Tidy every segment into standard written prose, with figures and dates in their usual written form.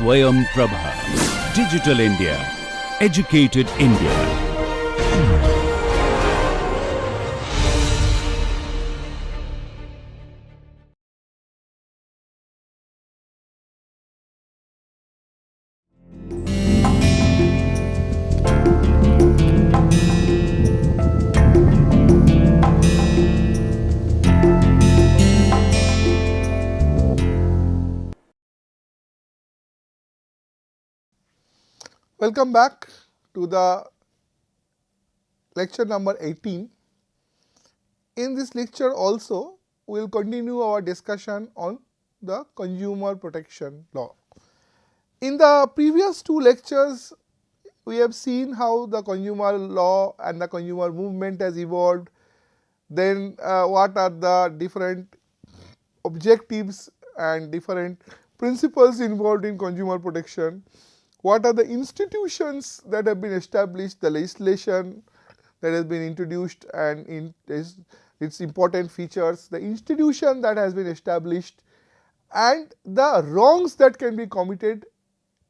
SwayamPrabha. Digital India. Educated India. Welcome back to the lecture number 18. In this lecture also, we will continue our discussion on the consumer protection law. In the previous two lectures, we have seen how the consumer law and the consumer movement has evolved, then what are the different objectives and different principles involved in consumer protection, what are the institutions that have been established, the legislation that has been introduced and its important features, the institution that has been established, and the wrongs that can be committed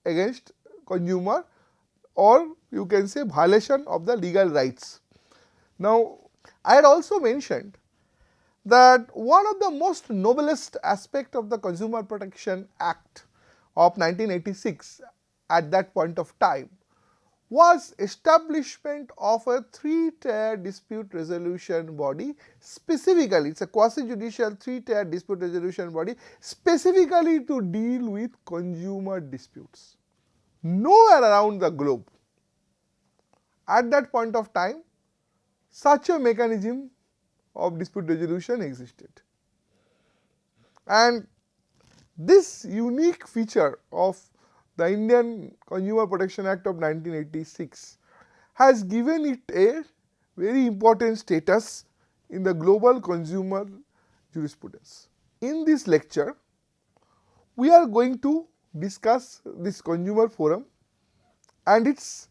against consumer, or you can say violation of the legal rights. Now, I had also mentioned that one of the most noblest aspect of the Consumer Protection Act of 1986 at that point of time was establishment of a three-tier dispute resolution body. Specifically, it is a quasi-judicial three-tier dispute resolution body specifically to deal with consumer disputes. Nowhere around the globe at that point of time such a mechanism of dispute resolution existed. And this unique feature of the Indian Consumer Protection Act of 1986 has given it a very important status in the global consumer jurisprudence. In this lecture, we are going to discuss this consumer forum and its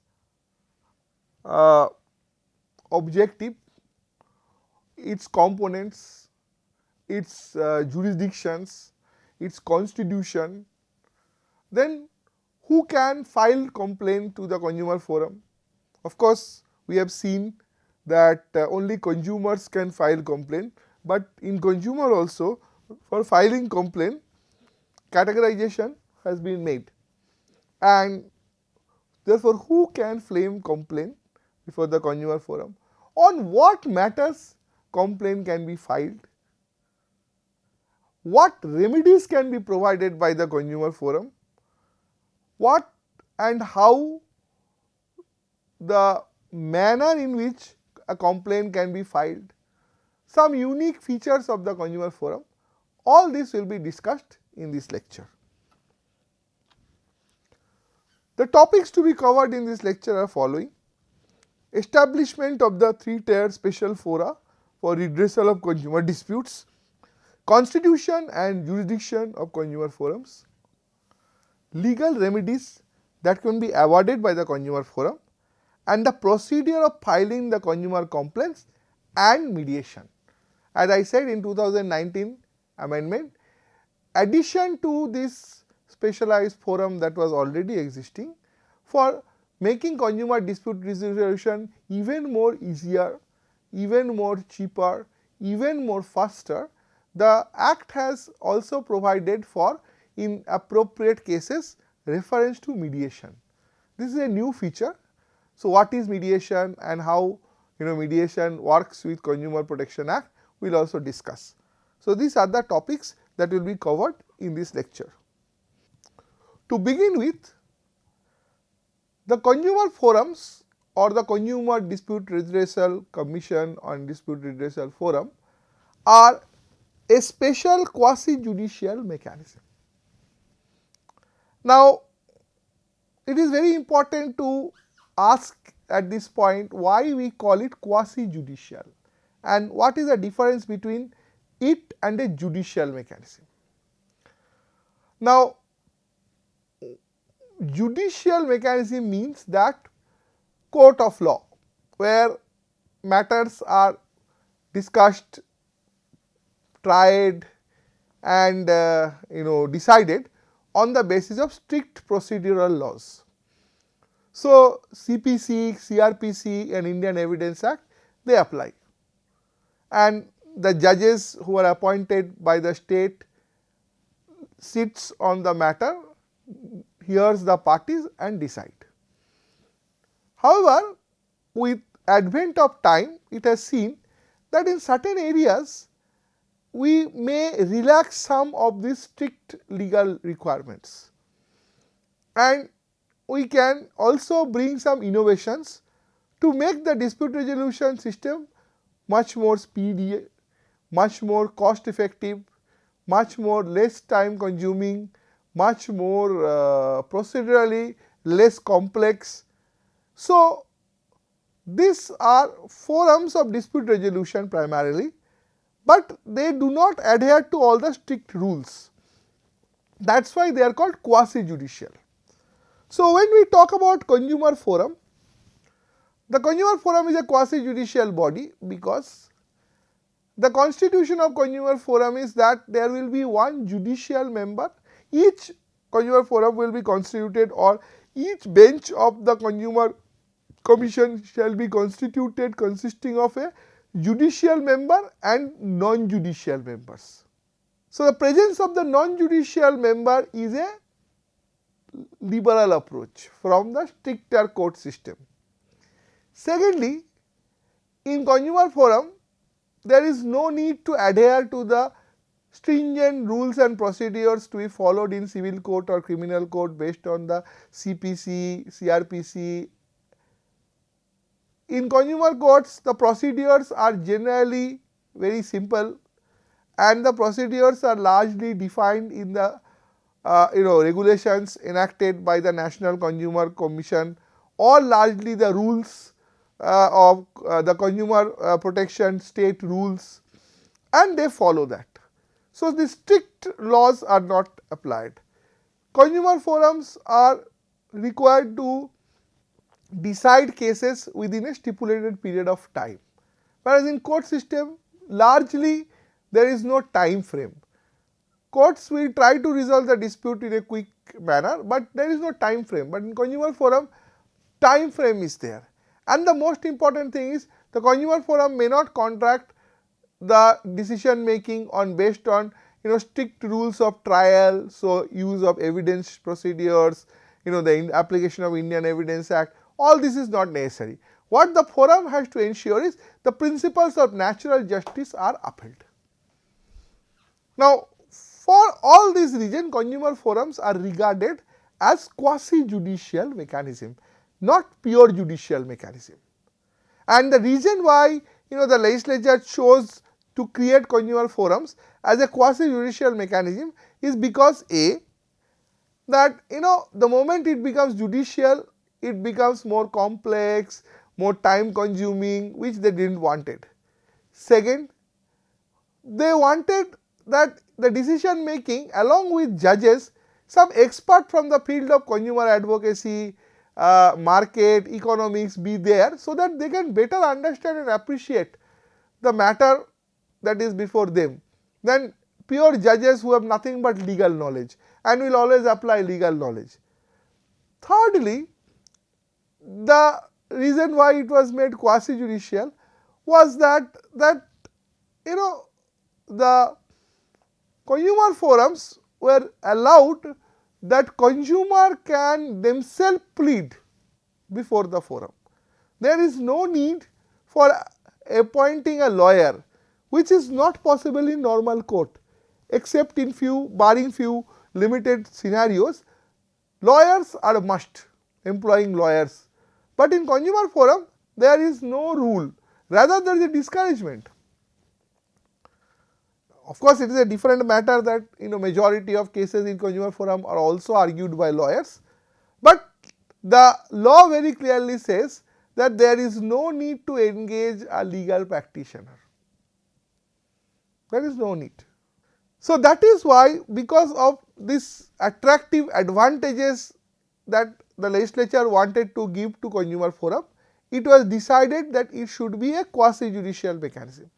objective, its components, its jurisdictions, its constitution, then who can file complaint to the consumer forum. Of course, we have seen that only consumers can file complaint, but in consumer also for filing complaint categorization has been made, and therefore who can claim complaint before the consumer forum, on what matters complaint can be filed, what remedies can be provided by the consumer forum, what and how the manner in which a complaint can be filed, some unique features of the consumer forum, all this will be discussed in this lecture. The topics to be covered in this lecture are following: establishment of the three-tier special fora for redressal of consumer disputes, constitution and jurisdiction of consumer forums, legal remedies that can be awarded by the consumer forum, and the procedure of filing the consumer complaints and mediation. As I said in 2019 amendment, addition to this specialized forum that was already existing for making consumer dispute resolution even more easier, even more cheaper, even more faster, the Act has also provided for, in appropriate cases, reference to mediation. This is a new feature. So, what is mediation and how mediation works with Consumer Protection Act, we will also discuss. So, these are the topics that will be covered in this lecture. To begin with, the consumer forums or the Consumer Dispute Redressal Commission on Dispute Redressal Forum are a special quasi-judicial mechanism. Now, it is very important to ask at this point why we call it quasi-judicial and what is the difference between it and a judicial mechanism. Now, judicial mechanism means that court of law, where matters are discussed, tried and decided on the basis of strict procedural laws. So, CPC, CRPC and Indian Evidence Act, they apply, and the judges who are appointed by the state sits on the matter, hears the parties and decide. However, with advent of time, it has seen that in certain areas we may relax some of these strict legal requirements, and we can also bring some innovations to make the dispute resolution system much more speedy, much more cost effective, much more less time consuming, much more procedurally less complex. So, these are forums of dispute resolution primarily, but they do not adhere to all the strict rules. That is why they are called quasi judicial. So, when we talk about consumer forum, the consumer forum is a quasi judicial body because the constitution of consumer forum is that there will be one judicial member. Each consumer forum will be constituted, or each bench of the consumer commission shall be constituted consisting of a judicial member and non-judicial members. So, the presence of the non-judicial member is a liberal approach from the stricter court system. Secondly, in consumer forum, there is no need to adhere to the stringent rules and procedures to be followed in civil court or criminal court based on the CPC, CRPC. In consumer courts, the procedures are generally very simple, and the procedures are largely defined in the regulations enacted by the National Consumer Commission, or largely the rules of the consumer protection state rules, and they follow that. So, the strict laws are not applied. Consumer forums are required to decide cases within a stipulated period of time, whereas in court system largely there is no time frame. Courts will try to resolve the dispute in a quick manner, but there is no time frame, but in consumer forum time frame is there. And the most important thing is the consumer forum may not contract the decision making on based on strict rules of trial, so use of evidence procedures, the application of Indian Evidence Act, all this is not necessary. What the forum has to ensure is the principles of natural justice are upheld. Now, for all these reasons, consumer forums are regarded as quasi judicial mechanism, not pure judicial mechanism. And the reason why the legislature chose to create consumer forums as a quasi judicial mechanism is because A, that the moment it becomes judicial, it becomes more complex, more time consuming, which they did not wanted. Second, they wanted that the decision making along with judges, some expert from the field of consumer advocacy, market, economics be there, so that they can better understand and appreciate the matter that is before them than pure judges who have nothing but legal knowledge and will always apply legal knowledge. Thirdly, the reason why it was made quasi judicial was that the consumer forums were allowed that consumer can themselves plead before the forum. There is no need for appointing a lawyer, which is not possible in normal court, except in barring few limited scenarios. Lawyers are a must, employing lawyers, but in consumer forum there is no rule, rather there is a discouragement. Of course, it is a different matter that majority of cases in consumer forum are also argued by lawyers, but the law very clearly says that there is no need to engage a legal practitioner. There is no need. So, that is why, because of this attractive advantages that the legislature wanted to give to consumer forum, it was decided that it should be a quasi judicial mechanism.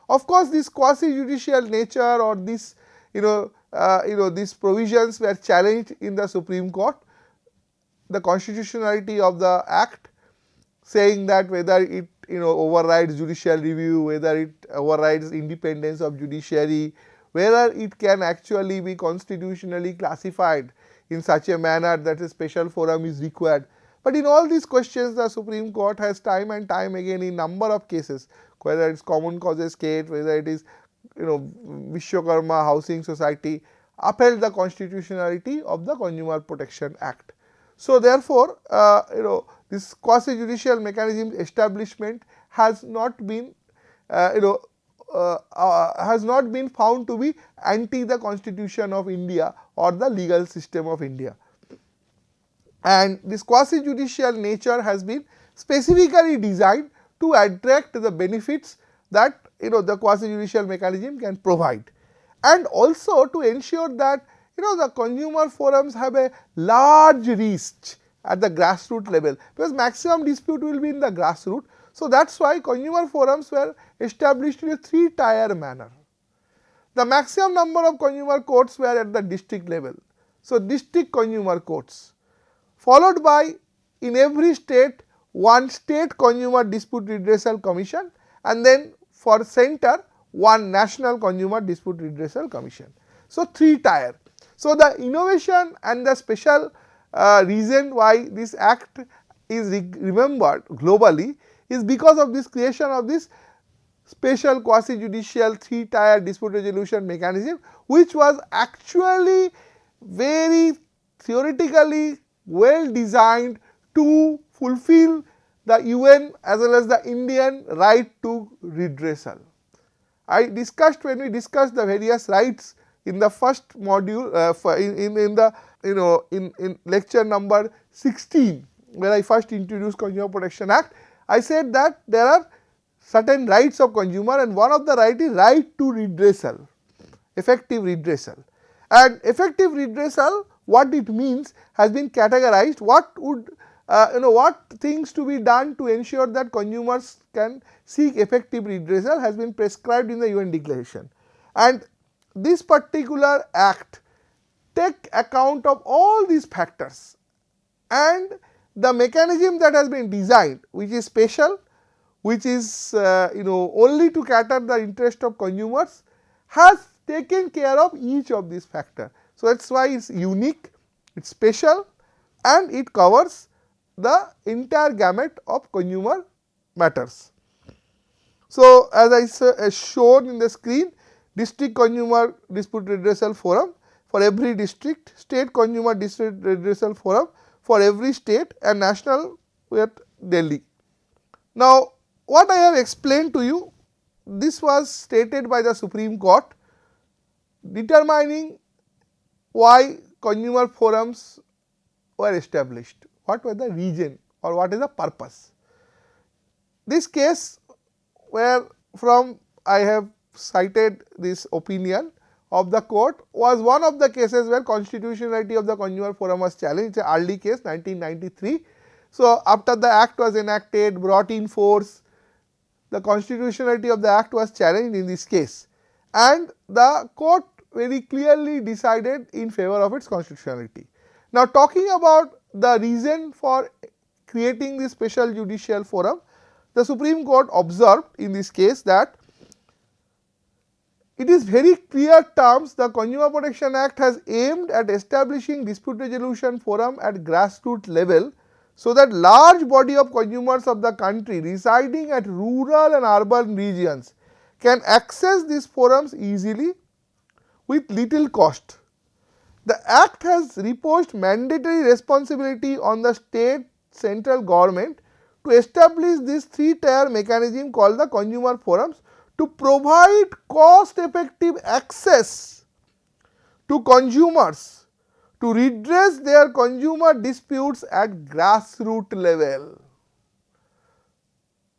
Of course, this quasi judicial nature or this these provisions were challenged in the Supreme Court, the constitutionality of the act, saying that whether it overrides judicial review, whether it overrides independence of judiciary, whether it can actually be constitutionally classified in such a manner that a special forum is required. But in all these questions, the Supreme Court has time and time again in number of cases, whether it is common causes case, whether it is Vishwakarma Housing Society, upheld the constitutionality of the Consumer Protection Act. So therefore, this quasi judicial mechanism establishment has not been found to be anti the Constitution of India or the legal system of India. And this quasi judicial nature has been specifically designed to attract the benefits that the quasi judicial mechanism can provide, and also to ensure that the consumer forums have a large reach at the grassroots level, because maximum dispute will be in the grassroots. So that is why consumer forums were established in a 3-tier manner. The maximum number of consumer courts were at the district level. So district consumer courts, followed by in every state one state consumer dispute redressal commission, and then for center one national consumer dispute redressal commission. So 3-tier. So the innovation and the special reason why this act is remembered globally is because of this creation of this special quasi judicial 3-tier dispute resolution mechanism, which was actually very theoretically well designed to fulfill the UN as well as the Indian right to redressal. I discussed, when we discussed the various rights in the first module, in lecture number 16, where I first introduced Consumer Protection Act, I said that there are certain rights of consumer, and one of the right is right to redressal, effective redressal. And effective redressal, what it means has been categorized. What would what things to be done to ensure that consumers can seek effective redressal has been prescribed in the UN declaration. And this particular act take account of all these factors, and the mechanism that has been designed, which is special, which is only to cater the interest of consumers, has taken care of each of these factors. So that is why it is unique, it is special, and it covers the entire gamut of consumer matters. So as I shown in the screen, district consumer dispute redressal forum for every district, state consumer dispute redressal forum for every state, and national with Delhi. Now what I have explained to you, this was stated by the Supreme Court determining why consumer forums were established, what was the reason or what is the purpose. This case where from I have cited this opinion of the court was one of the cases where constitutionality of the consumer forum was challenged. It is an early case, 1993. So after the act was enacted, brought in force, the constitutionality of the act was challenged in this case, and the court very clearly decided in favor of its constitutionality. Now talking about the reason for creating this special judicial forum, the Supreme Court observed in this case that it is very clear terms the Consumer Protection Act has aimed at establishing dispute resolution forum at grassroots level, so that large body of consumers of the country residing at rural and urban regions can access these forums easily with little cost. The Act has reposed mandatory responsibility on the state central government to establish this 3-tier mechanism called the consumer forums to provide cost effective access to consumers to redress their consumer disputes at grassroots level.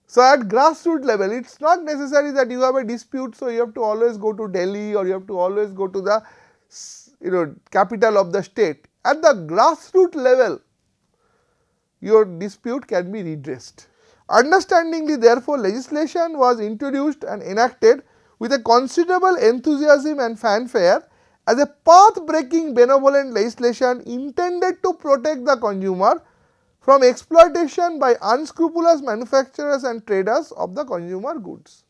So at grassroots level, it is not necessary that you have a dispute, so you have to always go to Delhi or you have to always go to the capital of the state. At the grassroots level, your dispute can be redressed. Understandingly, therefore, legislation was introduced and enacted with a considerable enthusiasm and fanfare, as a path-breaking benevolent legislation intended to protect the consumer from exploitation by unscrupulous manufacturers and traders of the consumer goods.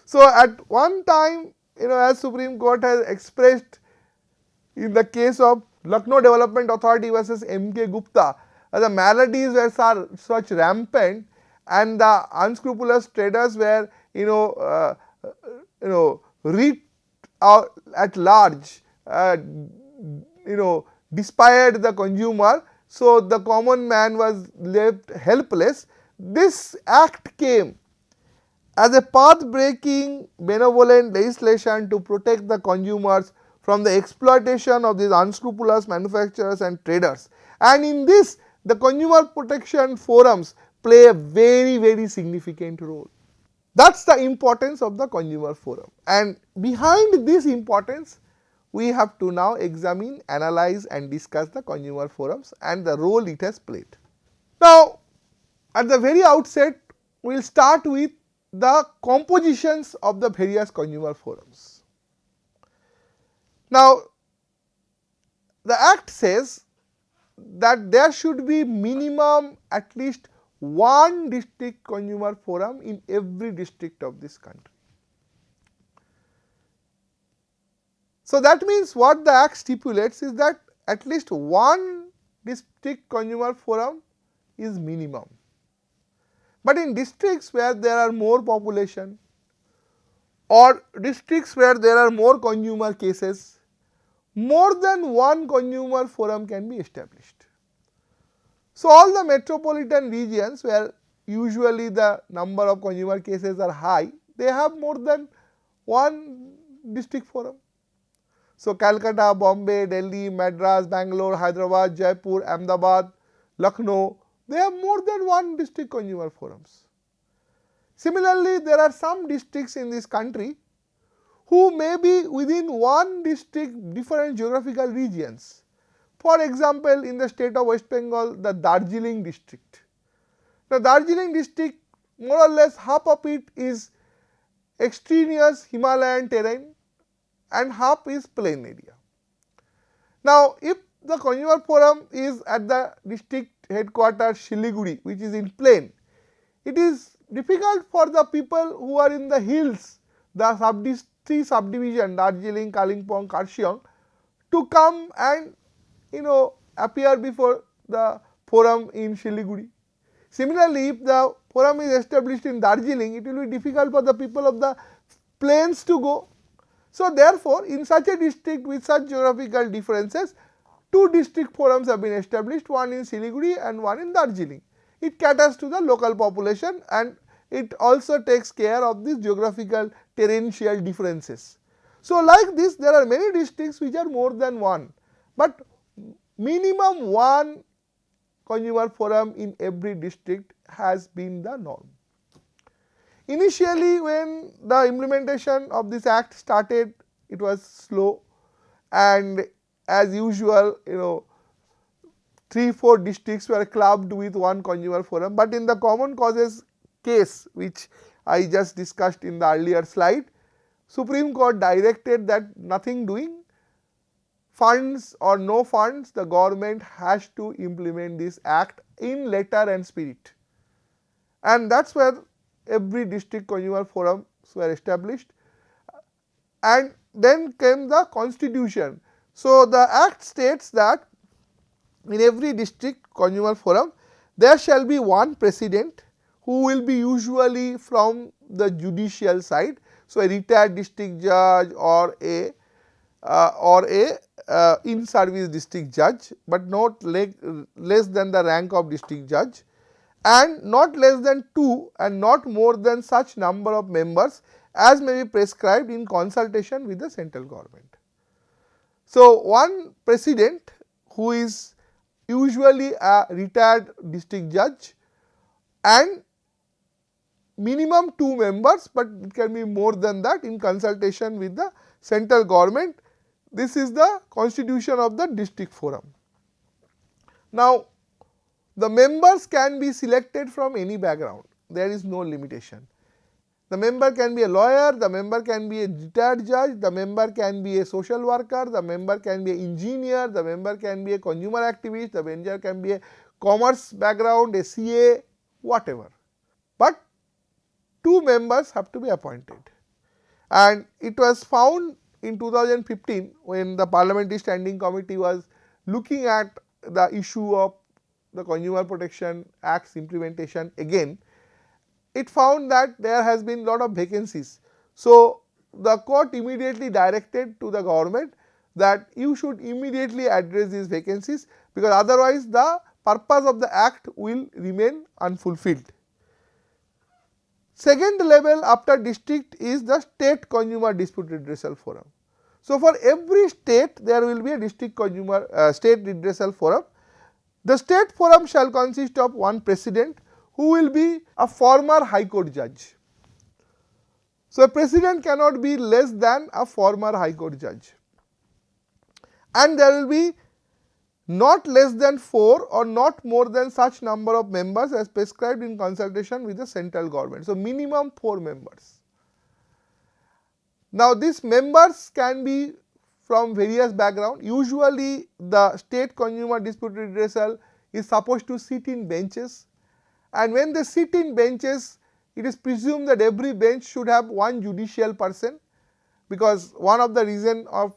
So, at one time, as Supreme Court has expressed in the case of Lucknow Development Authority versus M.K. Gupta, the maladies were such rampant and the unscrupulous traders were reaped at large, despaired the consumer. So, the common man was left helpless. This act came as a path-breaking benevolent legislation to protect the consumers from the exploitation of these unscrupulous manufacturers and traders. And in this, the consumer protection forums play a very, very significant role. That is the importance of the consumer forum, and behind this importance, we have to now examine, analyze and discuss the consumer forums and the role it has played. Now, at the very outset, we will start with the compositions of the various consumer forums. Now, the Act says that there should be minimum at least one district consumer forum in every district of this country. So, that means what the Act stipulates is that at least one district consumer forum is minimum. But in districts where there are more population or districts where there are more consumer cases, more than one consumer forum can be established. So, all the metropolitan regions where usually the number of consumer cases are high, they have more than one district forum. So, Calcutta, Bombay, Delhi, Madras, Bangalore, Hyderabad, Jaipur, Ahmedabad, Lucknow, they have more than one district consumer forums. Similarly, there are some districts in this country who may be within one district different geographical regions. For example, in the state of West Bengal, the Darjeeling district. The Darjeeling district, more or less half of it is extraneous Himalayan terrain and half is plain area. Now, if the consumer forum is at the district headquarters Siliguri, which is in plain, it is difficult for the people who are in the hills, the three subdivision Darjeeling, Kalimpong, Karshiang, to come and appear before the forum in Siliguri. Similarly, if the forum is established in Darjeeling, it will be difficult for the people of the plains to go. So, therefore, in such a district with such geographical differences, two district forums have been established, one in Siliguri and one in Darjeeling. It caters to the local population and it also takes care of these geographical terrestrial differences. So, like this, there are many districts which are more than one, but minimum one consumer forum in every district has been the norm. Initially, when the implementation of this act started, it was slow, and as usual, 3-4 districts were clubbed with one consumer forum, but in the common causes case which I just discussed in the earlier slide, Supreme Court directed that nothing doing, funds or no funds, the government has to implement this act in letter and spirit, and that is where every district consumer forums were established, and then came the constitution. So, the act states that in every district consumer forum there shall be one president who will be usually from the judicial side. So, a retired district judge or a in service district judge, but not less than the rank of district judge, and not less than 2 and not more than such number of members as may be prescribed in consultation with the central government. So, one president who is usually a retired district judge and minimum 2 members, but it can be more than that in consultation with the central government. This is the constitution of the district forum. Now, the members can be selected from any background, there is no limitation. The member can be a lawyer, the member can be a retired judge, the member can be a social worker, the member can be an engineer, the member can be a consumer activist, the member can be a commerce background, a CA, whatever. But 2 members have to be appointed. And it was found in 2015 when the Parliamentary Standing Committee was looking at the issue of the Consumer Protection Act's implementation again, it found that there has been lot of vacancies. So, the court immediately directed to the government that you should immediately address these vacancies, because otherwise the purpose of the act will remain unfulfilled. Second level after district is the State Consumer Dispute Redressal Forum. So, for every state there will be a district consumer state redressal forum. The state forum shall consist of one president who will be a former High Court judge. So, a president cannot be less than a former High Court judge, and there will be not less than 4 or not more than such number of members as prescribed in consultation with the central government. So, minimum 4 members. Now, these members can be from various background. Usually, the State Consumer Dispute Redressal is supposed to sit in benches, and when they sit in benches, it is presumed that every bench should have one judicial person, because one of the reason of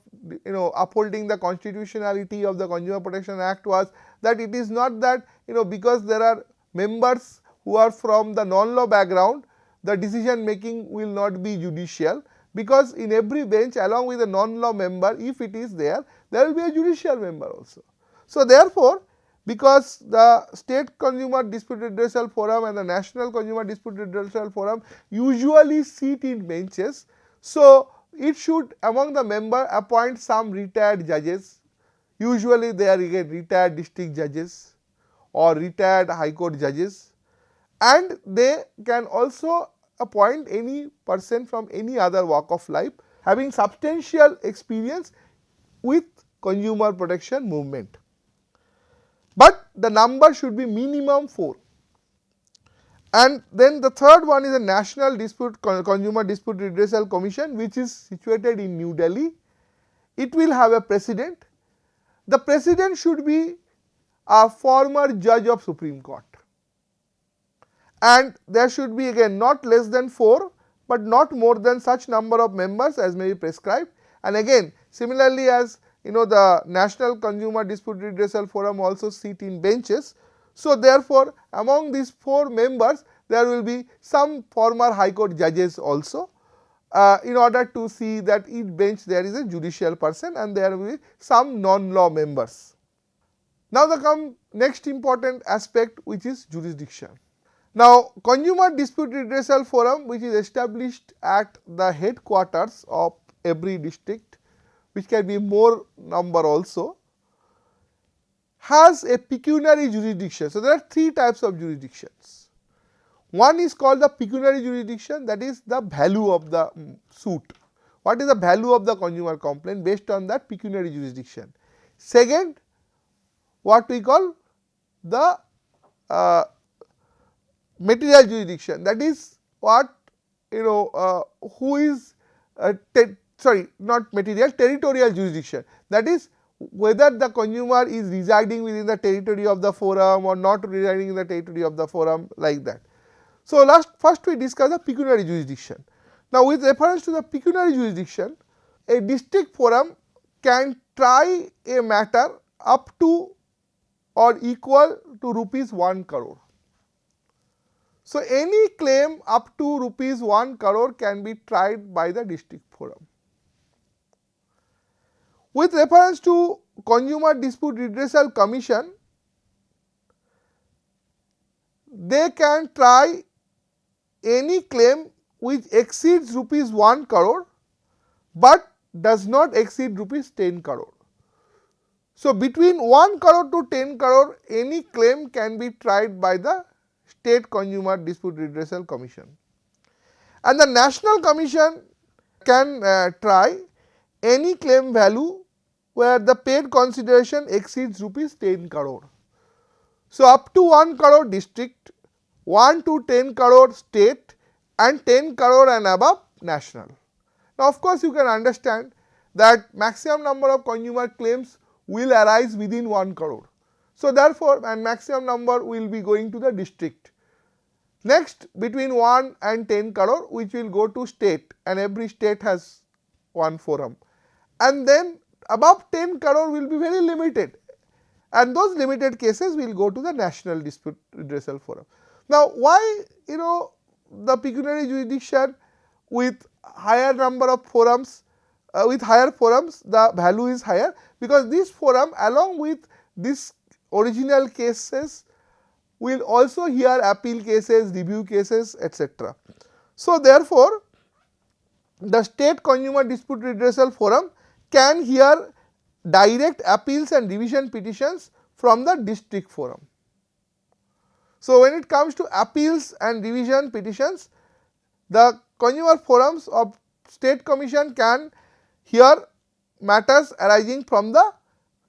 upholding the constitutionality of the Consumer Protection Act was that it is not that because there are members who are from the non-law background, the decision making will not be judicial, because in every bench along with a non-law member, if it is there, there will be a judicial member also. So, therefore, because the State Consumer Dispute Redressal Forum and the National Consumer Dispute Redressal Forum usually sit in benches, so it should among the member appoint some retired judges. Usually they are again retired district judges or retired High Court judges, and they can also appoint any person from any other walk of life having substantial experience with consumer protection movement. But the number should be minimum 4. And then the third one is the National Consumer Dispute Redressal Commission, which is situated in New Delhi. It will have a president. The president should be a former judge of Supreme Court, and there should be again not less than 4, but not more than such number of members as may be prescribed. And again similarly as the National Consumer Dispute Redressal Forum also sit in benches. So, therefore, among these 4 members there will be some former High Court judges also, in order to see that each bench there is a judicial person and there will be some non-law members. Now, the next important aspect, which is jurisdiction. Now, Consumer Dispute Redressal Forum, which is established at the headquarters of every district, which can be more number also, has a pecuniary jurisdiction. So, there are 3 types of jurisdictions. One is called the pecuniary jurisdiction, that is the value of the suit. What is the value of the consumer complaint based on that pecuniary jurisdiction. Second, what we call the material jurisdiction, that is what who is not material, territorial jurisdiction, that is whether the consumer is residing within the territory of the forum or not residing in the territory of the forum, like that. So, first we discuss the pecuniary jurisdiction. Now, with reference to the pecuniary jurisdiction, a district forum can try a matter up to or equal to rupees 1 crore. So, any claim up to rupees 1 crore can be tried by the district forum. With reference to Consumer Dispute Redressal Commission, they can try any claim which exceeds rupees 1 crore, but does not exceed rupees 10 crore. So, between 1 crore to 10 crore, any claim can be tried by the State Consumer Dispute Redressal Commission, and the National Commission can try any claim value where the paid consideration exceeds rupees 10 crore. So, up to 1 crore district, 1 to 10 crore state, and 10 crore and above national. Now, of course, you can understand that maximum number of consumer claims will arise within 1 crore. So, therefore, and maximum number will be going to the district. Next, between 1 and 10 crore, which will go to state, and every state has one forum, and then above 10 crore will be very limited, and those limited cases will go to the national dispute redressal forum. Now, why the pecuniary jurisdiction with higher number of forums, with higher forums the value is higher, because this forum along with this original cases will also hear appeal cases, review cases, etc. So, therefore, the state consumer dispute redressal forum can hear direct appeals and revision petitions from the district forum. So, when it comes to appeals and revision petitions, the consumer forums of state commission can hear matters arising from the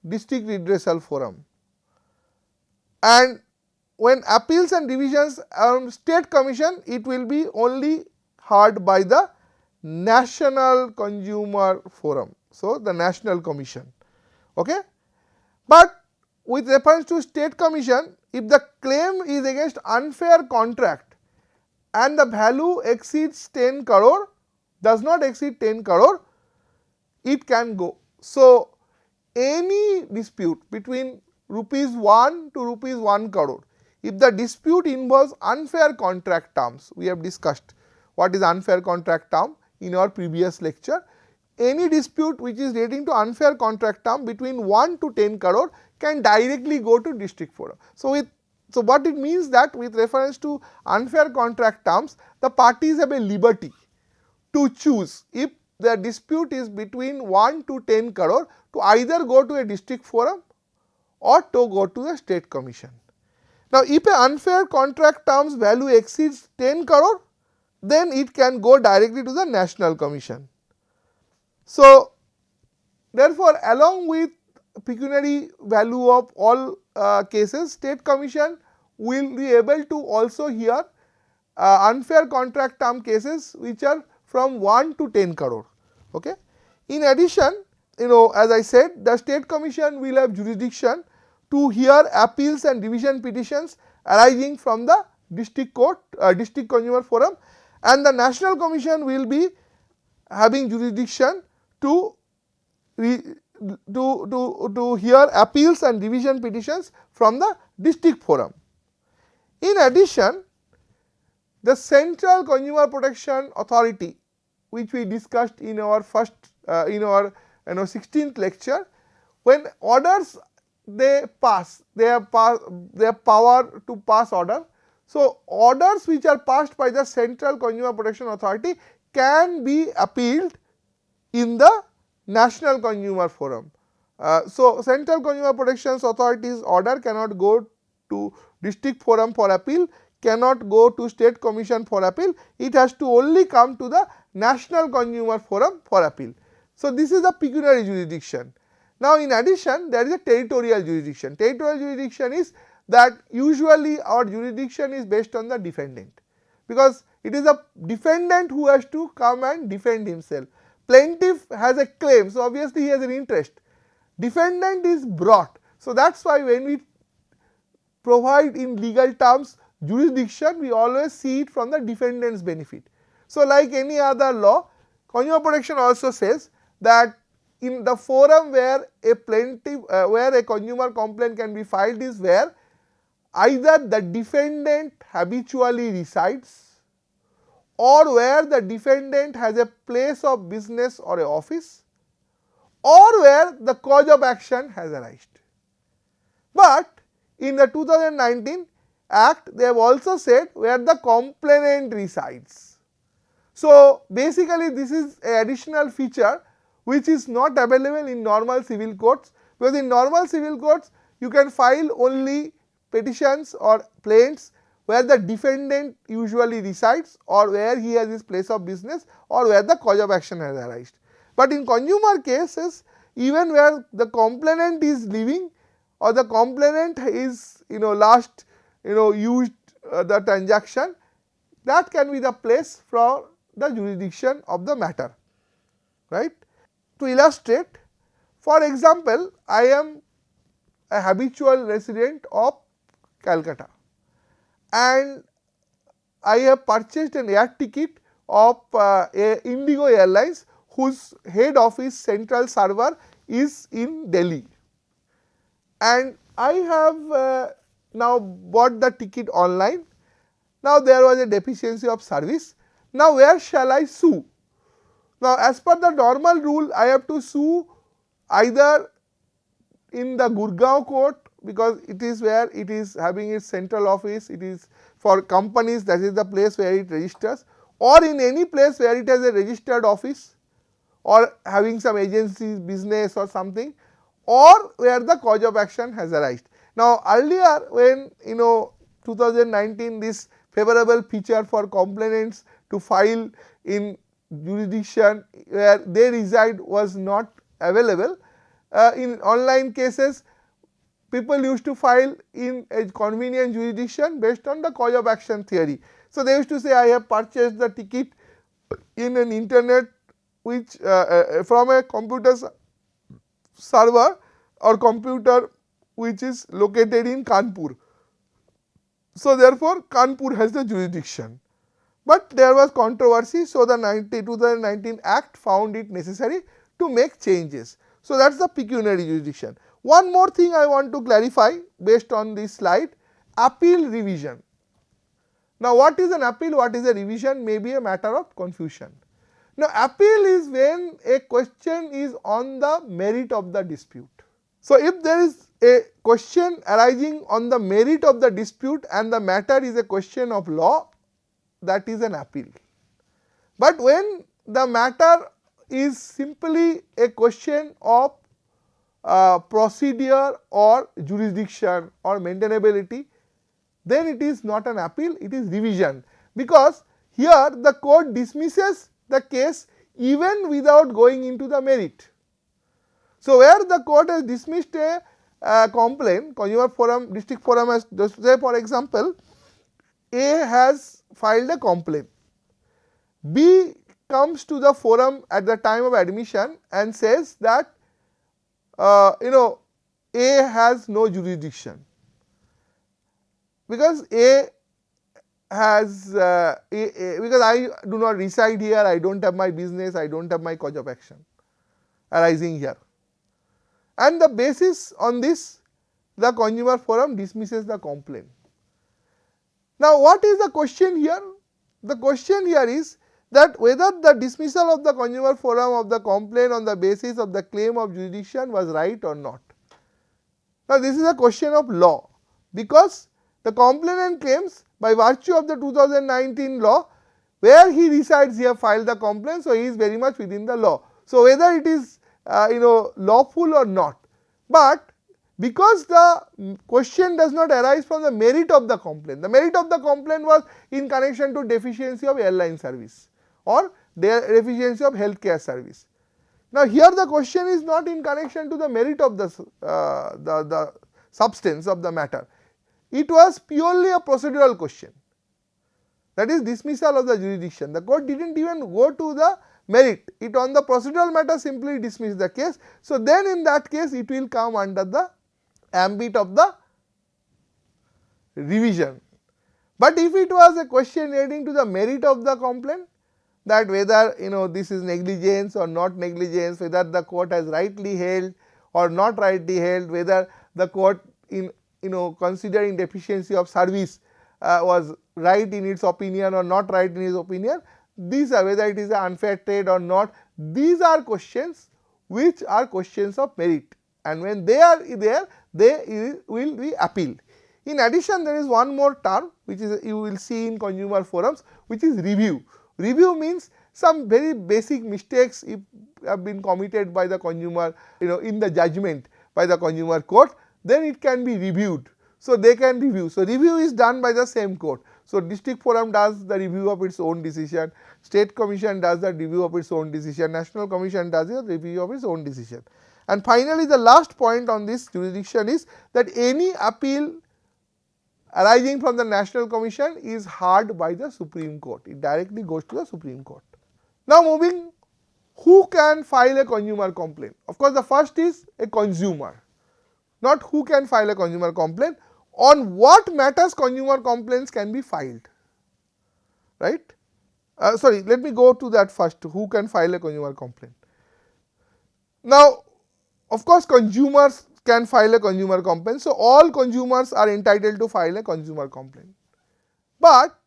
district redressal forum, and when appeals and revisions on state commission, it will be only heard by the national consumer forum. So, the national commission. Okay? But with reference to state commission, if the claim is against unfair contract and the value exceeds 10 crore, does not exceed 10 crore, it can go. So, any dispute between rupees 1 to rupees 1 crore, if the dispute involves unfair contract terms, we have discussed what is unfair contract term in our previous lecture. Any dispute which is relating to unfair contract term between 1 to 10 crore can directly go to district forum. So, what it means that with reference to unfair contract terms, the parties have a liberty to choose if the dispute is between 1 to 10 crore to either go to a district forum or to go to the state commission. Now, if an unfair contract terms value exceeds 10 crore, then it can go directly to the national commission. So, therefore, along with pecuniary value of all cases, state commission will be able to also hear unfair contract term cases which are from 1 to 10 crore. Okay. In addition, as I said, the state commission will have jurisdiction to hear appeals and revision petitions arising from the district court, district consumer forum, and the national commission will be having jurisdiction to hear appeals and revision petitions from the district forum. In addition, the Central Consumer Protection Authority, which we discussed in our first in our 16th lecture, when orders they pass, they have power to pass order. So, orders which are passed by the Central Consumer Protection Authority can be appealed in the National Consumer Forum. So, Central Consumer Protection Authority's order cannot go to district forum for appeal, cannot go to state commission for appeal, it has to only come to the National Consumer Forum for appeal. So, this is the pecuniary jurisdiction. Now, in addition, there is a territorial jurisdiction. Territorial jurisdiction is that usually our jurisdiction is based on the defendant, because it is a defendant who has to come and defend himself. Plaintiff has a claim, so obviously he has an interest. Defendant is brought. So, that is why when we provide in legal terms jurisdiction, we always see it from the defendant's benefit. So, like any other law, consumer protection also says that in the forum where a plaintiff, where a consumer complaint can be filed is where either the defendant habitually resides or where the defendant has a place of business or a office or where the cause of action has arisen. But in the 2019 Act, they have also said where the complainant resides. So, basically this is an additional feature which is not available in normal civil courts, because in normal civil courts you can file only petitions or plaints where the defendant usually resides or where he has his place of business or where the cause of action has arisen. But in consumer cases, even where the complainant is living or the complainant is last used the transaction, that can be the place for the jurisdiction of the matter, right. To illustrate, for example, I am a habitual resident of Calcutta and I have purchased an air ticket of a Indigo Airlines whose head office central server is in Delhi, and I have now bought the ticket online. Now there was a deficiency of service. Now where shall I sue? Now as per the normal rule, I have to sue either in the Gurgaon court, because it is where it is having its central office, it is for companies, that is the place where it registers, or in any place where it has a registered office or having some agency business or something, or where the cause of action has arisen. Now earlier when 2019 this favorable feature for complainants to file in jurisdiction where they reside was not available, in online cases people used to file in a convenient jurisdiction based on the cause of action theory. So they used to say, I have purchased the ticket in an internet which from a computer server or computer which is located in Kanpur. So therefore Kanpur has the jurisdiction. But there was controversy, so the 2019 Act found it necessary to make changes. So that is the pecuniary jurisdiction. One more thing I want to clarify based on this slide: appeal revision. Now what is an appeal, what is a revision may be a matter of confusion. Now appeal is when a question is on the merit of the dispute. So if there is a question arising on the merit of the dispute and the matter is a question of law, that is an appeal. But when the matter is simply a question of procedure or jurisdiction or maintainability, then it is not an appeal, it is revision, because here the court dismisses the case even without going into the merit. So where the court has dismissed a complaint, consumer forum, district forum has, say for example, A has filed a complaint, B comes to the forum at the time of admission and says that A has no jurisdiction because A has because I do not reside here, I do not have my business, I do not have my cause of action arising here, and the basis on this the consumer forum dismisses the complaint. Now what is the question here? The question here is that whether the dismissal of the consumer forum of the complaint on the basis of the claim of jurisdiction was right or not. Now this is a question of law, because the complainant claims by virtue of the 2019 law where he resides he has filed the complaint, so he is very much within the law. So whether it is lawful or not, but because the question does not arise from the merit of the complaint, the merit of the complaint was in connection to deficiency of airline service or deficiency of healthcare service. Now here the question is not in connection to the merit of the substance of the matter, it was purely a procedural question, that is dismissal of the jurisdiction. The court did not even go to the merit, it on the procedural matter simply dismissed the case. So then in that case it will come under the ambit of the revision. But if it was a question relating to the merit of the complaint, that whether this is negligence or not negligence, whether the court has rightly held or not rightly held, whether the court in considering deficiency of service was right in its opinion or not right in its opinion, these are whether it is an unfair trade or not, these are questions which are questions of merit, and when they are there they will be appealed. In addition, there is one more term which is you will see in consumer forums, which is review. Review means some very basic mistakes if have been committed by the consumer in the judgment by the consumer court, then it can be reviewed. So they can review. So review is done by the same court. So district forum does the review of its own decision, state commission does the review of its own decision, national commission does the review of its own decision. And finally the last point on this jurisdiction is that any appeal arising from the National Commission is heard by the Supreme Court. It directly goes to the Supreme Court. Now moving, who can file a consumer complaint? Of course, the first is a consumer, not who can file a consumer complaint. On what matters consumer complaints can be filed, right? Sorry, let me go to that first, who can file a consumer complaint. Now, of course, consumers can file a consumer complaint. So, all consumers are entitled to file a consumer complaint. But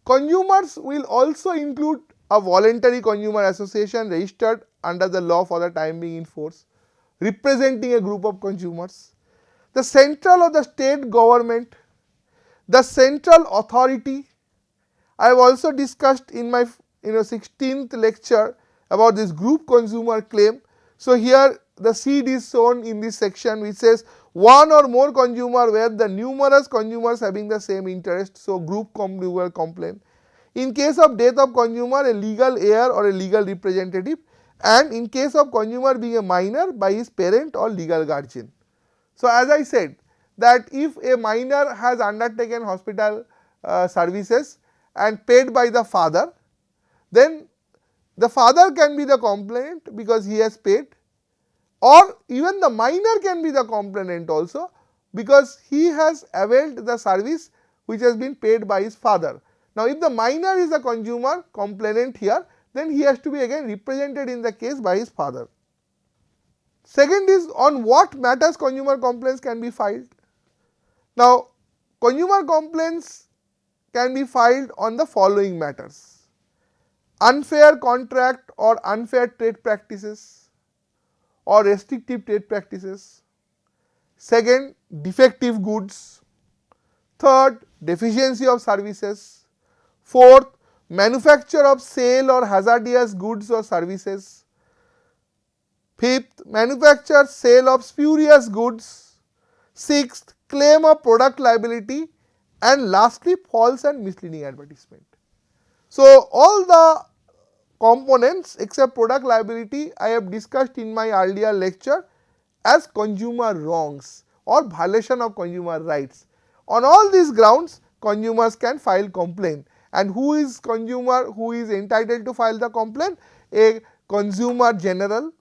consumers will also include a voluntary consumer association registered under the law for the time being in force, representing a group of consumers, the central or the state government, the central authority. I have also discussed in my 16th lecture about this group consumer claim. So, here the seed is shown in this section which says one or more consumer where the numerous consumers having the same interest. So, group consumer complaint. In case of death of consumer, a legal heir or a legal representative, and in case of consumer being a minor, by his parent or legal guardian. So, as I said that if a minor has undertaken hospital services and paid by the father, then the father can be the complainant because he has paid, or even the minor can be the complainant also because he has availed the service which has been paid by his father. Now, if the minor is the consumer complainant here, then he has to be again represented in the case by his father. Second is, on what matters consumer complaints can be filed. Now, consumer complaints can be filed on the following matters: unfair contract or unfair trade practices or restrictive trade practices. Second, defective goods. Third, deficiency of services. Fourth, manufacture of sale or hazardous goods or services. Fifth, manufacture, sale of spurious goods. Sixth, claim of product liability. And lastly, false and misleading advertisement. So, all the components except product liability I have discussed in my earlier lecture as consumer wrongs or violation of consumer rights. On all these grounds, consumers can file complaint. And who is consumer who is entitled to file the complaint? A consumer general,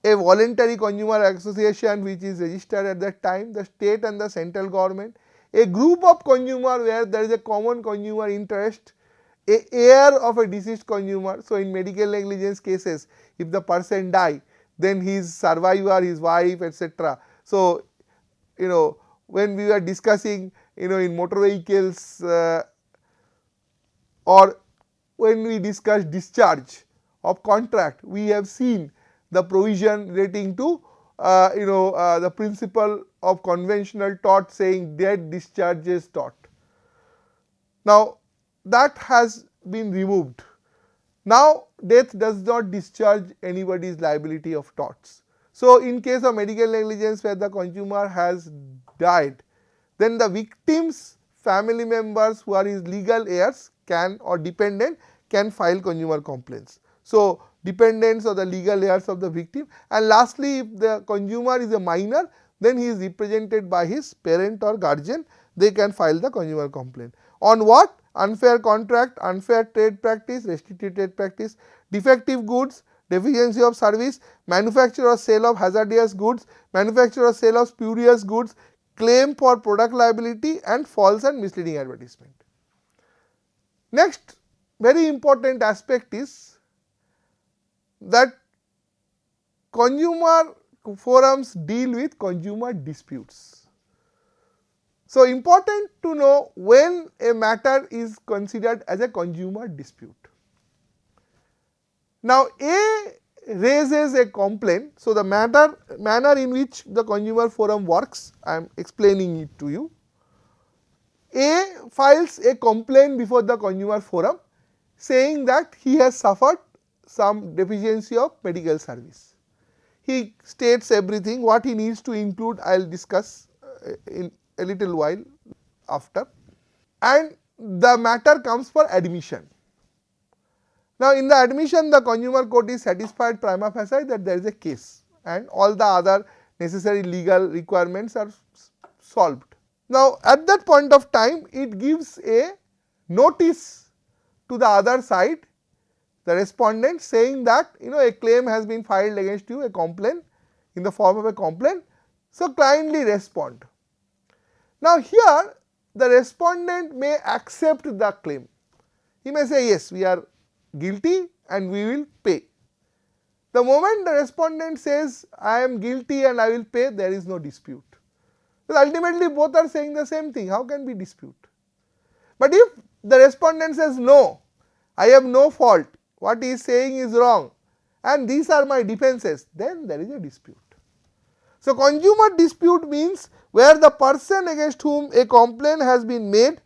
a voluntary consumer association which is registered at that time, the state and the central government, a group of consumer where there is a common consumer interest, a heir of a deceased consumer. So, in medical negligence cases, if the person die, then his survivor, his wife, etc. So, when we were discussing in motor vehicles or when we discuss discharge of contract, we have seen the provision relating to the principle of conventional tort saying death discharges tort. Now, that has been removed. Now, death does not discharge anybody's liability of torts. So, in case of medical negligence where the consumer has died, then the victim's family members who are his legal heirs can or dependent can file consumer complaints. So, dependents or the legal heirs of the victim, and lastly, if the consumer is a minor, then he is represented by his parent or guardian, they can file the consumer complaint. On what? Unfair contract, unfair trade practice, restrictive trade practice, defective goods, deficiency of service, manufacture or sale of hazardous goods, manufacture or sale of spurious goods, claim for product liability and false and misleading advertisement. Next very important aspect is that consumer forums deal with consumer disputes. So, important to know when a matter is considered as a consumer dispute. Now, A raises a complaint. So, the manner in which the consumer forum works, I am explaining it to you. A files a complaint before the consumer forum saying that he has suffered some deficiency of medical service. He states everything, what he needs to include I will discuss in a little while after, and the matter comes for admission. Now, in the admission the consumer court is satisfied prima facie that there is a case and all the other necessary legal requirements are solved. Now, at that point of time, it gives a notice to the other side, the respondent, saying that a claim has been filed against you, a complaint in the form of a complaint. So, kindly respond. Now, here the respondent may accept the claim. He may say, yes, we are guilty and we will pay. The moment the respondent says, I am guilty and I will pay, there is no dispute. Because ultimately both are saying the same thing, how can we dispute? But if the respondent says, no, I have no fault, what he is saying is wrong and these are my defenses, then there is a dispute. So, consumer dispute means where the person against whom a complaint has been made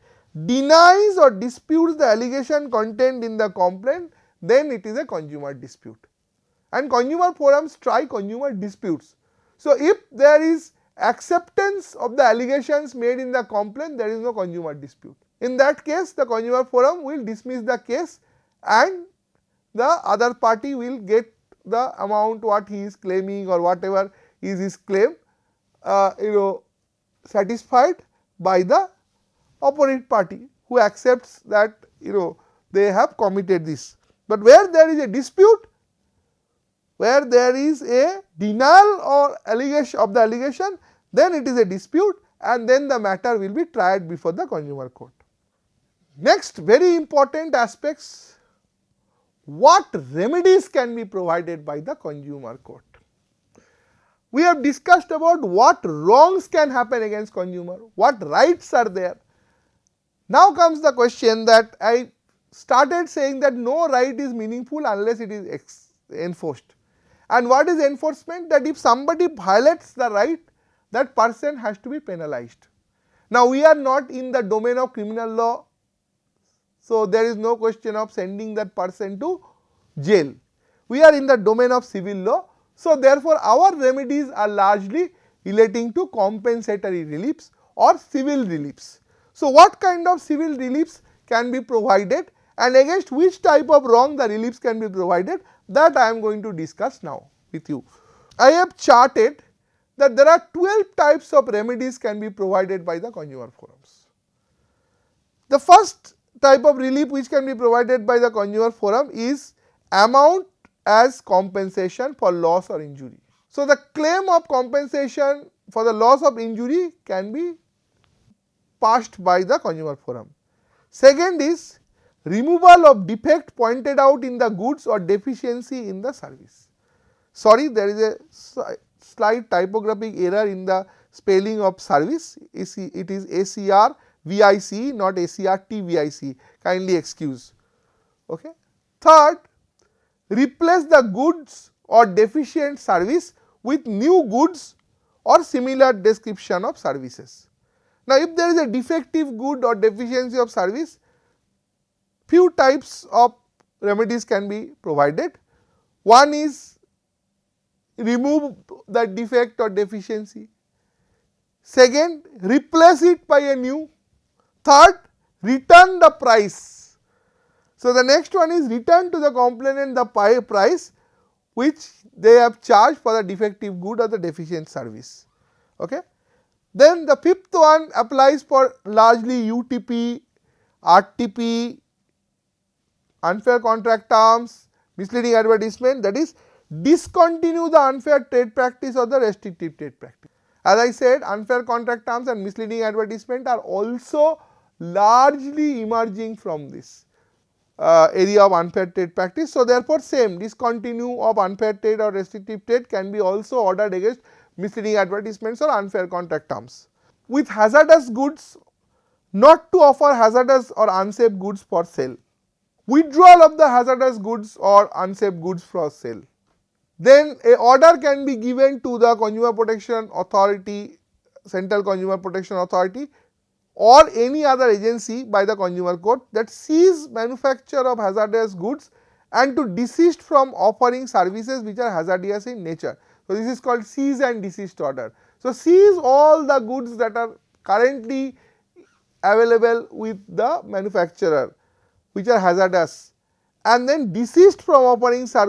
denies or disputes the allegation contained in the complaint, then it is a consumer dispute. And consumer forums try consumer disputes. So, if there is acceptance of the allegations made in the complaint, there is no consumer dispute. In that case, the consumer forum will dismiss the case and the other party will get the amount what he is claiming or whatever is his claim satisfied by the opponent party who accepts that they have committed this. But where there is a dispute, where there is a denial or allegation of the allegation, then it is a dispute and then the matter will be tried before the consumer court. Next very important aspects, what remedies can be provided by the consumer court. We have discussed about what wrongs can happen against consumer, what rights are there. Now comes the question that I started saying that no right is meaningful unless it is enforced. And what is enforcement? That if somebody violates the right, that person has to be penalized. Now, we are not in the domain of criminal law, so there is no question of sending that person to jail. We are in the domain of civil law. So, therefore, our remedies are largely relating to compensatory reliefs or civil reliefs. So, what kind of civil reliefs can be provided and against which type of wrong the reliefs can be provided, that I am going to discuss now with you. I have charted that there are 12 types of remedies can be provided by the consumer forums. The first type of relief which can be provided by the consumer forum is amount as compensation for loss or injury. So, the claim of compensation for the loss of injury can be passed by the consumer forum. Second is removal of defect pointed out in the goods or deficiency in the service. Sorry, there is a slight typographic error in the spelling of service. It is ACRVIC, not ACRTVIC. Kindly excuse. Okay. Third, replace the goods or deficient service with new goods or similar description of services. Now, if there is a defective good or deficiency of service, few types of remedies can be provided. One is remove the defect or deficiency. Second, replace it by a new. Third, return the price. So, the next one is return to the complainant the price which they have charged for the defective good or the deficient service. Okay. Then the fifth one applies for largely UTP, RTP, unfair contract terms, misleading advertisement, that is discontinue the unfair trade practice or the restrictive trade practice. As I said, unfair contract terms and misleading advertisement are also largely emerging from this area of unfair trade practice. So, therefore, same discontinue of unfair trade or restrictive trade can be also ordered against misleading advertisements or unfair contract terms. With hazardous goods, not to offer hazardous or unsafe goods for sale. Withdrawal of the hazardous goods or unsafe goods for sale. Then a order can be given to the Consumer Protection Authority, Central Consumer Protection Authority or any other agency by the consumer court that seize manufacture of hazardous goods and to desist from offering services which are hazardous in nature. So, this is called seize and desist order. So, seize all the goods that are currently available with the manufacturer which are hazardous and then desist from offering such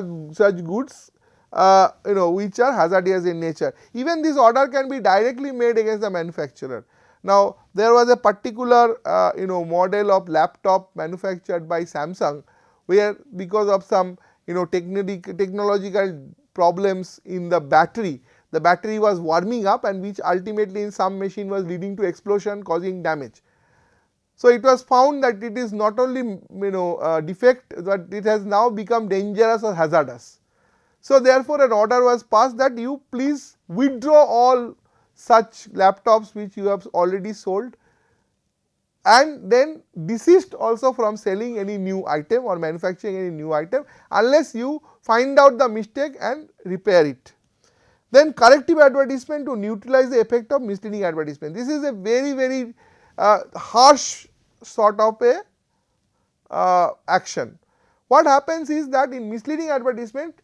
goods which are hazardous in nature. Even this order can be directly made against the manufacturer. Now, there was a particular model of laptop manufactured by Samsung, where because of some technological problems in the battery was warming up, and which ultimately in some machine was leading to explosion, causing damage. So, it was found that it is not only defect, but it has now become dangerous or hazardous. So, therefore, an order was passed that you please withdraw all such laptops which you have already sold, and then desist also from selling any new item or manufacturing any new item unless you find out the mistake and repair it. Then corrective advertisement to neutralize the effect of misleading advertisement. This is a very harsh sort of a action. What happens is that in misleading advertisement,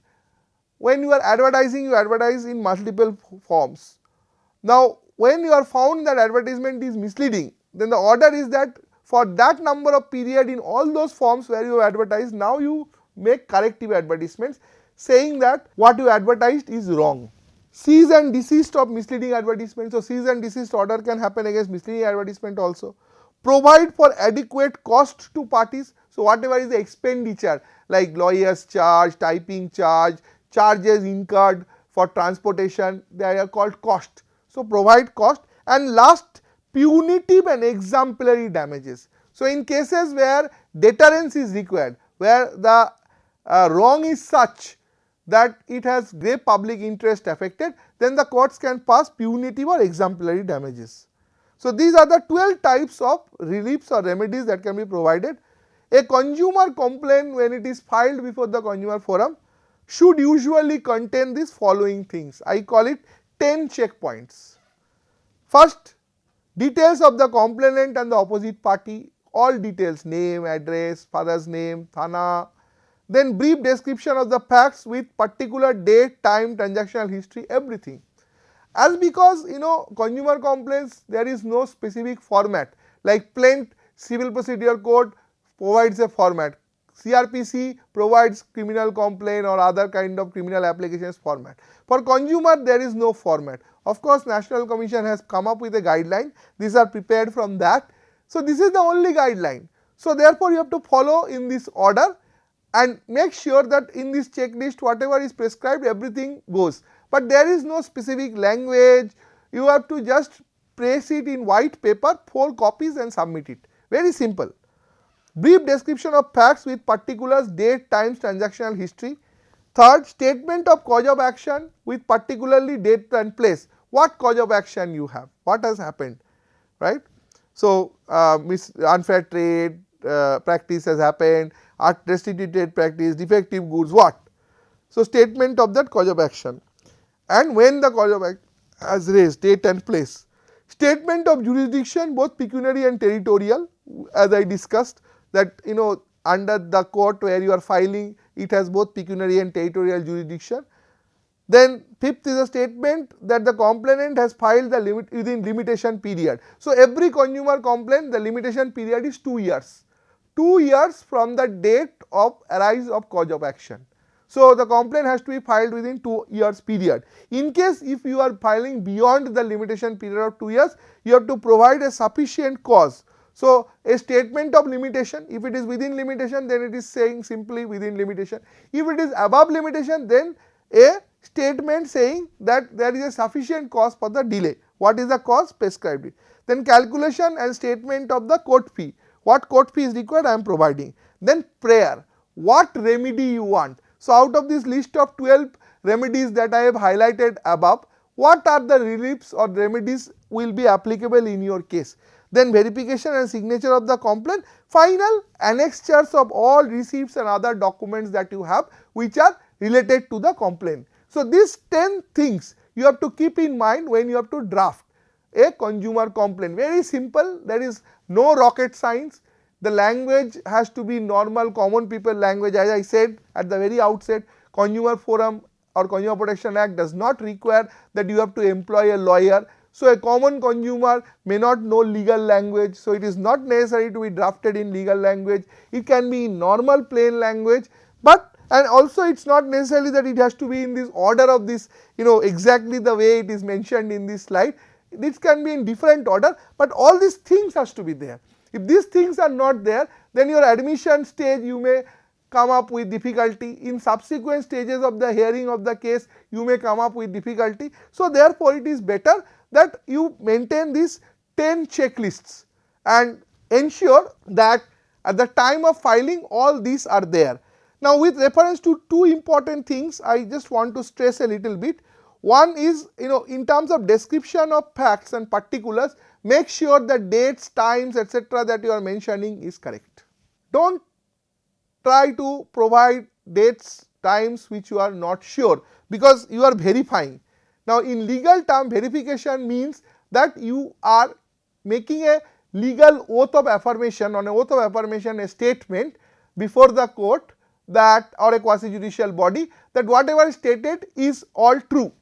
when you are advertising, you advertise in multiple forms. Now, when you are found that advertisement is misleading, then the order is that for that number of period in all those forms where you advertise, now you make corrective advertisements saying that what you advertised is wrong. Cease and desist of misleading advertisement. So, cease and desist order can happen against misleading advertisement also. Provide for adequate cost to parties. So, whatever is the expenditure like lawyers charge, typing charge, charges incurred for transportation, they are called cost. So, provide cost. And last, punitive and exemplary damages. So, in cases where deterrence is required, where the wrong is such that it has grave public interest affected, then the courts can pass punitive or exemplary damages. So, these are the 12 types of reliefs or remedies that can be provided. A consumer complaint, when it is filed before the consumer forum, should usually contain these following things. I call it 10 checkpoints. First, details of the complainant and the opposite party, all details, name, address, father's name, thana. Then brief description of the facts with particular date, time, transactional history, everything. As because consumer complaints, there is no specific format, like plain civil procedure code provides a format, CRPC provides criminal complaint or other kind of criminal applications format. For consumer, there is no format. Of course, National Commission has come up with a guideline, these are prepared from that. So, this is the only guideline. So, therefore, you have to follow in this order and make sure that in this checklist whatever is prescribed, everything goes. But there is no specific language, you have to just place it in white paper, 4 copies and submit it, very simple. Brief description of facts with particulars, date, times, transactional history. Third, statement of cause of action with particularly date and place. What cause of action you have, what has happened, right. So, unfair trade practice has happened, restricted trade practice, defective goods, what. So, statement of that cause of action and when the cause of action has raised, date and place. Statement of jurisdiction, both pecuniary and territorial, as I discussed that under the court where you are filing, it has both pecuniary and territorial jurisdiction. Then fifth is a statement that the complainant has filed the within limitation period. So, every consumer complaint, the limitation period is 2 years. 2 years from the date of arise of cause of action. So, the complaint has to be filed within 2 years period. In case if you are filing beyond the limitation period of 2 years, you have to provide a sufficient cause. So, a statement of limitation, if it is within limitation, then it is saying simply within limitation. If it is above limitation, then a statement saying that there is a sufficient cause for the delay. What is the cause? Prescribed it. Then calculation and statement of the court fee. What court fee is required, I am providing. Then prayer, what remedy you want. So, out of this list of 12 remedies that I have highlighted above, what are the reliefs or remedies will be applicable in your case. Then verification and signature of the complaint, final annexures of all receipts and other documents that you have which are related to the complaint. So, these 10 things you have to keep in mind when you have to draft a consumer complaint. Very simple, there is no rocket science. The language has to be normal common people language, as I said at the very outset. Consumer Forum or Consumer Protection Act does not require that you have to employ a lawyer. So, a common consumer may not know legal language. So, it is not necessary to be drafted in legal language. It can be in normal plain language, but and also it is not necessarily that it has to be in this order of this exactly the way it is mentioned in this slide. this can be in different order, but all these things has to be there. If these things are not there, then your admission stage you may come up with difficulty. In subsequent stages of the hearing of the case, you may come up with difficulty. So therefore, it is better that you maintain these 10 checklists and ensure that at the time of filing all these are there. Now, with reference to two important things, I just want to stress a little bit. One is, in terms of description of facts and particulars, make sure the dates, times, etc. that you are mentioning is correct. Don't try to provide dates, times which you are not sure, because you are verifying. Now, in legal term, verification means that you are making a legal oath of affirmation. On an oath of affirmation, a statement before the court that, or a quasi judicial body, that whatever is stated is all true.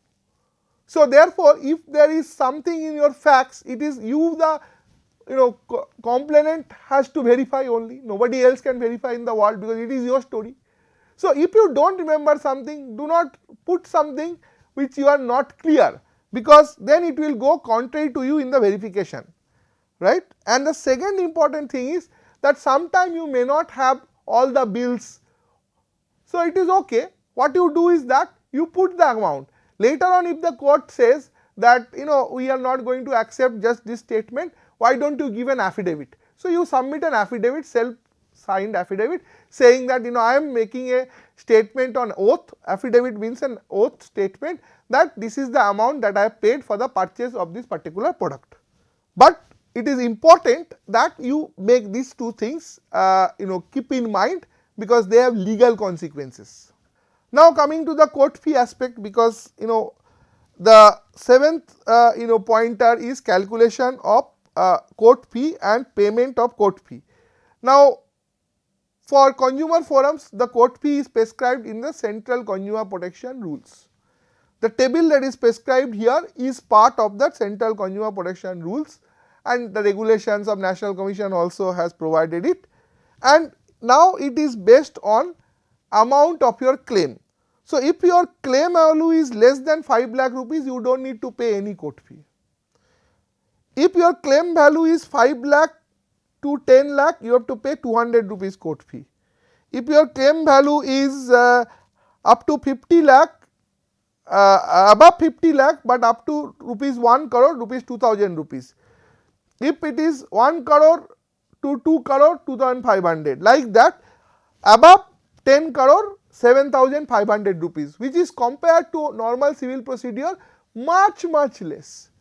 So therefore, if there is something in your facts, it is you, the complainant has to verify only. Nobody else can verify in the world, because it is your story. So if you don't remember something, do not put something which you are not clear, because then it will go contrary to you in the verification, right. And the second important thing is that sometime you may not have all the bills. So it is okay. What you do is that you put the amount. Later on, if the court says that we are not going to accept just this statement, why don't you give an affidavit? So you submit an affidavit, self-signed affidavit, saying that I am making a statement on oath. Affidavit means an oath statement that this is the amount that I have paid for the purchase of this particular product. But it is important that you make these two things keep in mind, because they have legal consequences. Now coming to the court fee aspect, because the seventh pointer is calculation of court fee and payment of court fee. Now for consumer forums, the court fee is prescribed in the Central Consumer Protection Rules. The table that is prescribed here is part of the Central Consumer Protection Rules, and the regulations of National Commission also has provided it, and now it is based on amount of your claim. So if your claim value is less than 5 lakh rupees, you don't need to pay any court fee. If your claim value is 5 lakh to 10 lakh, you have to pay 200 rupees court fee. If your claim value is up to 50 lakh, above 50 lakh, but up to rupees 1 crore, rupees 2000 rupees. If it is 1 crore to 2 crore, 2500, like that. Above 10 crore, 7500 rupees, which is compared to normal civil procedure much less,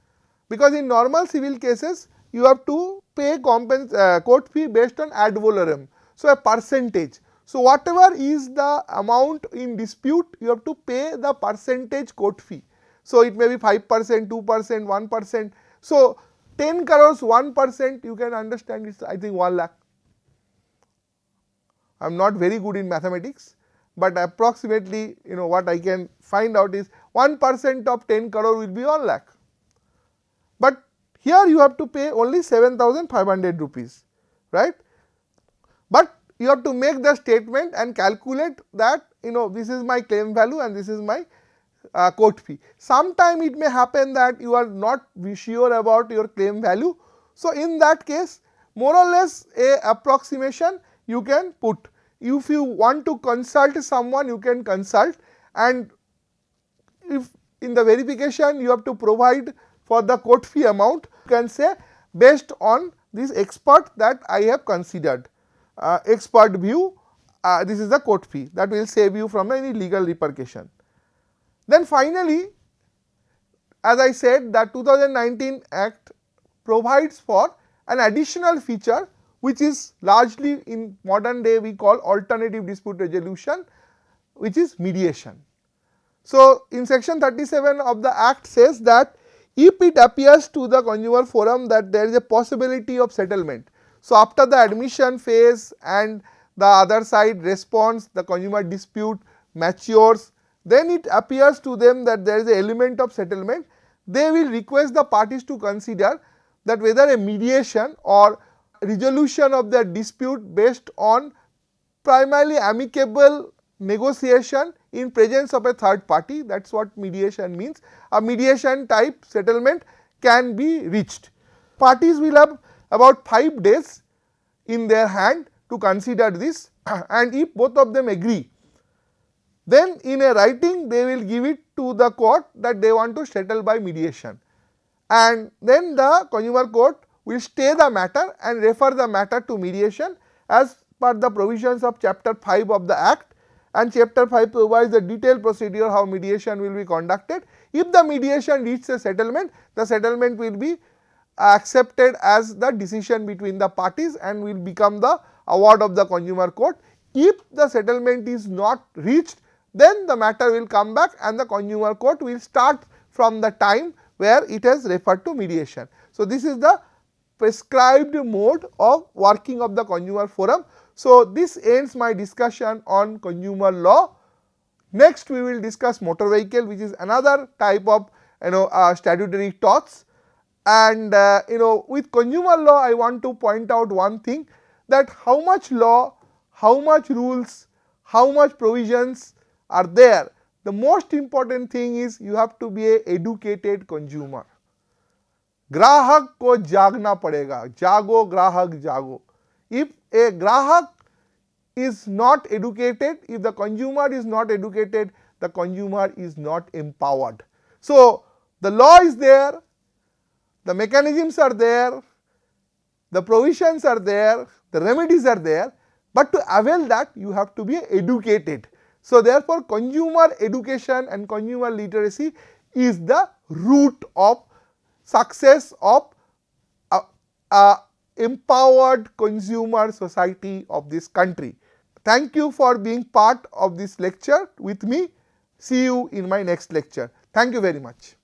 because in normal civil cases you have to pay court fee based on ad valorem, so a percentage. So whatever is the amount in dispute, you have to pay the percentage court fee. So it may be 5%, 2%, 1%. So 10 crores 1%, you can understand it's I think 1 lakh. I am not very good in mathematics, but approximately what I can find out is 1% of 10 crore will be 1 lakh. But here you have to pay only 7500 rupees, right. But you have to make the statement and calculate that this is my claim value and this is my court fee. Sometime it may happen that you are not sure about your claim value. So in that case, more or less a approximation you can put. If you want to consult someone, you can consult, and if in the verification you have to provide for the court fee amount, you can say based on this expert that I have considered, expert view, this is the court fee, that will save you from any legal repercussion. Then finally, as I said, that 2019 Act provides for an additional feature which is largely in modern day we call alternative dispute resolution, which is mediation. So in section 37 of the Act says that if it appears to the consumer forum that there is a possibility of settlement, so after the admission phase and the other side responds, the consumer dispute matures, then it appears to them that there is an element of settlement, they will request the parties to consider that whether a mediation or resolution of the dispute based on primarily amicable negotiation in presence of a third party, that is what mediation means. A mediation type settlement can be reached. Parties will have about 5 days in their hand to consider this, and if both of them agree, then in a writing they will give it to the court that they want to settle by mediation, and then the consumer court will stay the matter and refer the matter to mediation as per the provisions of chapter 5 of the act, and chapter 5 provides the detailed procedure how mediation will be conducted. If the mediation reaches a settlement, the settlement will be accepted as the decision between the parties and will become the award of the consumer court. If the settlement is not reached, then the matter will come back and the consumer court will start from the time where it has referred to mediation. So, this is the prescribed mode of working of the consumer forum. So, this ends my discussion on consumer law. Next we will discuss motor vehicle, which is another type of statutory torts, and with consumer law I want to point out one thing, that how much law, how much rules, how much provisions are there. The most important thing is you have to be a educated consumer. ग्राहक को जागना पड़ेगा, जागो ग्राहक जागो. If a grahak is not educated, if the consumer is not educated, the consumer is not empowered. So, the law is there, the mechanisms are there, the provisions are there, the remedies are there, but to avail that you have to be educated. So, therefore, consumer education and consumer literacy is the root of success of empowered consumer society of this country. Thank you for being part of this lecture with me. See you in my next lecture. Thank you very much.